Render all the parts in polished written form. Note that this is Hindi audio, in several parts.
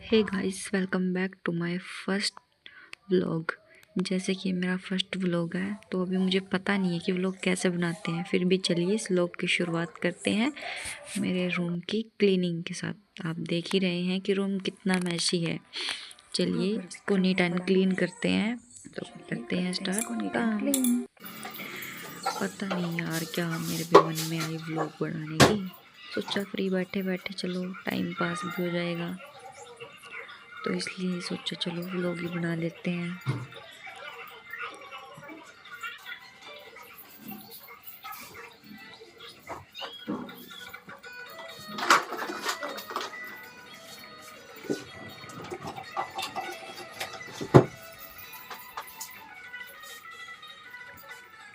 Hey guys, welcome back to my first vlog. जैसे कि मेरा फर्स्ट व्लॉग है तो अभी मुझे पता नहीं है कि व्लॉग कैसे बनाते हैं। फिर भी चलिए इस व्लॉग की शुरुआत करते हैं मेरे रूम की क्लीनिंग के साथ। आप देख ही रहे हैं कि रूम कितना मैशी है। चलिए इसको नीट एंड क्लीन करते हैं। तो करते हैं स्टार्ट काम। पता नहीं यार क्या मेरे भी मन में आई व्लॉग बनाने की। सोचा फ्री बैठे बैठे चलो टाइम पास भी हो जाएगा, तो इसलिए सोचा चलो व्लॉग ही बना लेते हैं।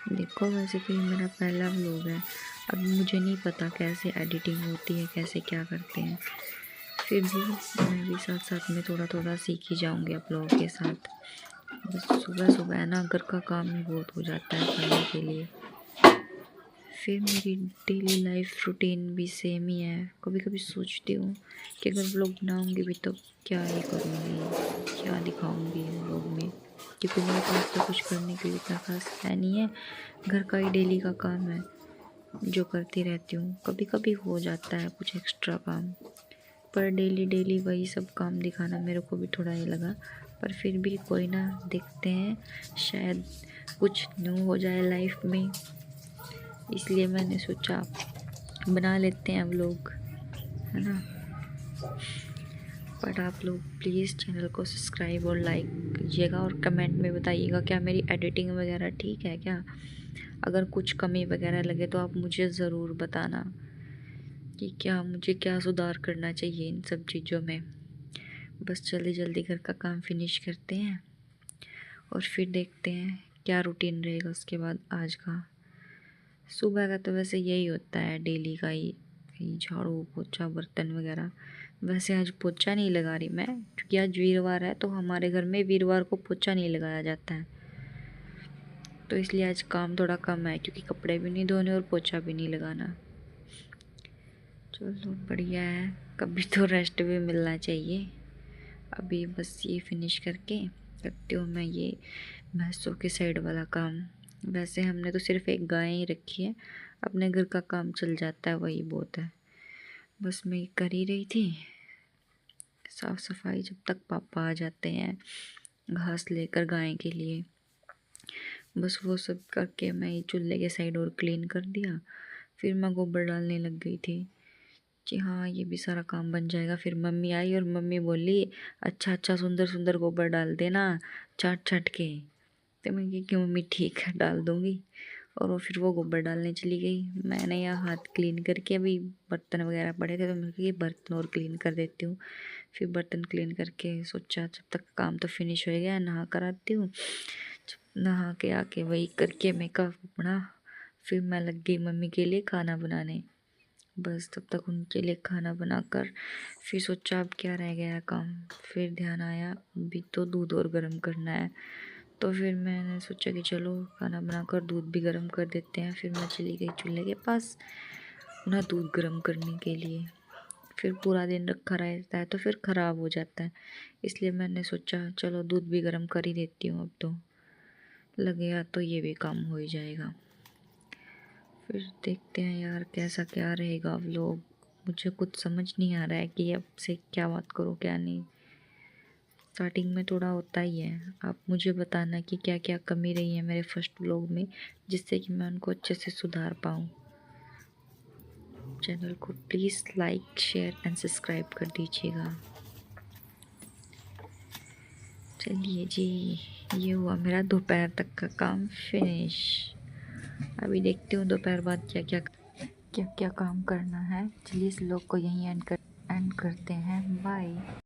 देखो, वैसे तो ये मेरा पहला व्लॉग है। अब मुझे नहीं पता कैसे एडिटिंग होती है, कैसे क्या करते हैं। फिर भी मैं भी साथ साथ में थोड़ा थोड़ा सीख ही जाऊंगी आप लोगों के साथ। बस सुबह सुबह है ना, घर का काम ही बहुत हो जाता है करने के लिए। फिर मेरी डेली लाइफ रूटीन भी सेम ही है। कभी कभी सोचती हूँ कि अगर व्लॉग बनाऊंगी भी तो क्या ही करूँगी, क्या दिखाऊंगी व्लॉग में, क्योंकि मेरे पास तो कुछ करने के लिए इतना खास है नहीं है। घर का ही डेली का काम है जो करती रहती हूँ। कभी कभी हो जाता है कुछ एक्स्ट्रा काम, पर डेली डेली वही सब काम दिखाना मेरे को भी थोड़ा ही लगा। पर फिर भी कोई ना, देखते हैं शायद कुछ न्यू हो जाए लाइफ में, इसलिए मैंने सोचा बना लेते हैं व्लॉग, है ना। बट आप लोग प्लीज़ चैनल को सब्सक्राइब और लाइक कीजिएगा और कमेंट में बताइएगा क्या मेरी एडिटिंग वगैरह ठीक है क्या। अगर कुछ कमी वगैरह लगे तो आप मुझे ज़रूर बताना कि क्या मुझे क्या सुधार करना चाहिए इन सब चीज़ों में। बस जल्दी जल्दी घर का काम फिनिश करते हैं और फिर देखते हैं क्या रूटीन रहेगा उसके बाद आज का। सुबह का तो वैसे यही होता है डेली का ही, झाड़ू पोछा बर्तन वगैरह। वैसे आज पोछा नहीं लगा रही मैं, क्योंकि आज वीरवार है तो हमारे घर में वीरवार को पोछा नहीं लगाया जाता है। तो इसलिए आज काम थोड़ा कम है, क्योंकि कपड़े भी नहीं धोने और पोछा भी नहीं लगाना। चलो बढ़िया है, कभी तो रेस्ट भी मिलना चाहिए। अभी बस ये फिनिश करके करती हूँ मैं ये भैंसों के साइड वाला काम। वैसे हमने तो सिर्फ एक गाय ही रखी है, अपने घर का काम चल जाता है, वही बहुत है। बस मैं ये कर ही रही थी साफ़ सफाई, जब तक पापा आ जाते हैं घास लेकर गाय के लिए। बस वो सब करके मैं ये चूल्हे के साइड और क्लीन कर दिया। फिर मैं गोबर डालने लग गई थी कि हाँ ये भी सारा काम बन जाएगा। फिर मम्मी आई और मम्मी बोली अच्छा अच्छा सुंदर सुंदर गोबर डाल देना छाट छाट के। तो मैं कि मम्मी ठीक है डाल दूँगी। और वो फिर वो गोबर डालने चली गई। मैंने यहाँ हाथ क्लीन करके, अभी बर्तन वगैरह पड़े थे तो मैं कि बर्तन और क्लीन कर देती हूँ। फिर बर्तन क्लीन करके सोचा जब तक काम तो फिनिश हो गया नहा कर आती हूँ। नहा के आके वही करके मेकअप अपना, फिर मैं लग गई मम्मी के लिए खाना बनाने। बस तब तक उनके लिए खाना बनाकर फिर सोचा अब क्या रह गया काम। फिर ध्यान आया अभी तो दूध और गर्म करना है, तो फिर मैंने सोचा कि चलो खाना बनाकर दूध भी गर्म कर देते हैं। फिर मैं चली गई चूल्हे के पास ना दूध गर्म करने के लिए। फिर पूरा दिन रखा रहता है तो फिर ख़राब हो जाता है, इसलिए मैंने सोचा चलो दूध भी गर्म कर ही देती हूँ। अब तो लगेगा तो ये भी काम हो ही जाएगा। फिर देखते हैं यार कैसा क्या रहेगा व्लॉग। मुझे कुछ समझ नहीं आ रहा है कि अब से क्या बात करूँ क्या नहीं। स्टार्टिंग में थोड़ा होता ही है। आप मुझे बताना कि क्या क्या कमी रही है मेरे फर्स्ट व्लॉग में, जिससे कि मैं उनको अच्छे से सुधार पाऊँ। चैनल को please like share and subscribe कर दीजिएगा। चलिए जी, ये हुआ मेरा दोपहर तक का काम फिनिश। अभी देखती हूँ दोपहर बाद क्या क्या काम करना है। चलिए इस व्लॉग को यहीं एंड करते हैं। बाय।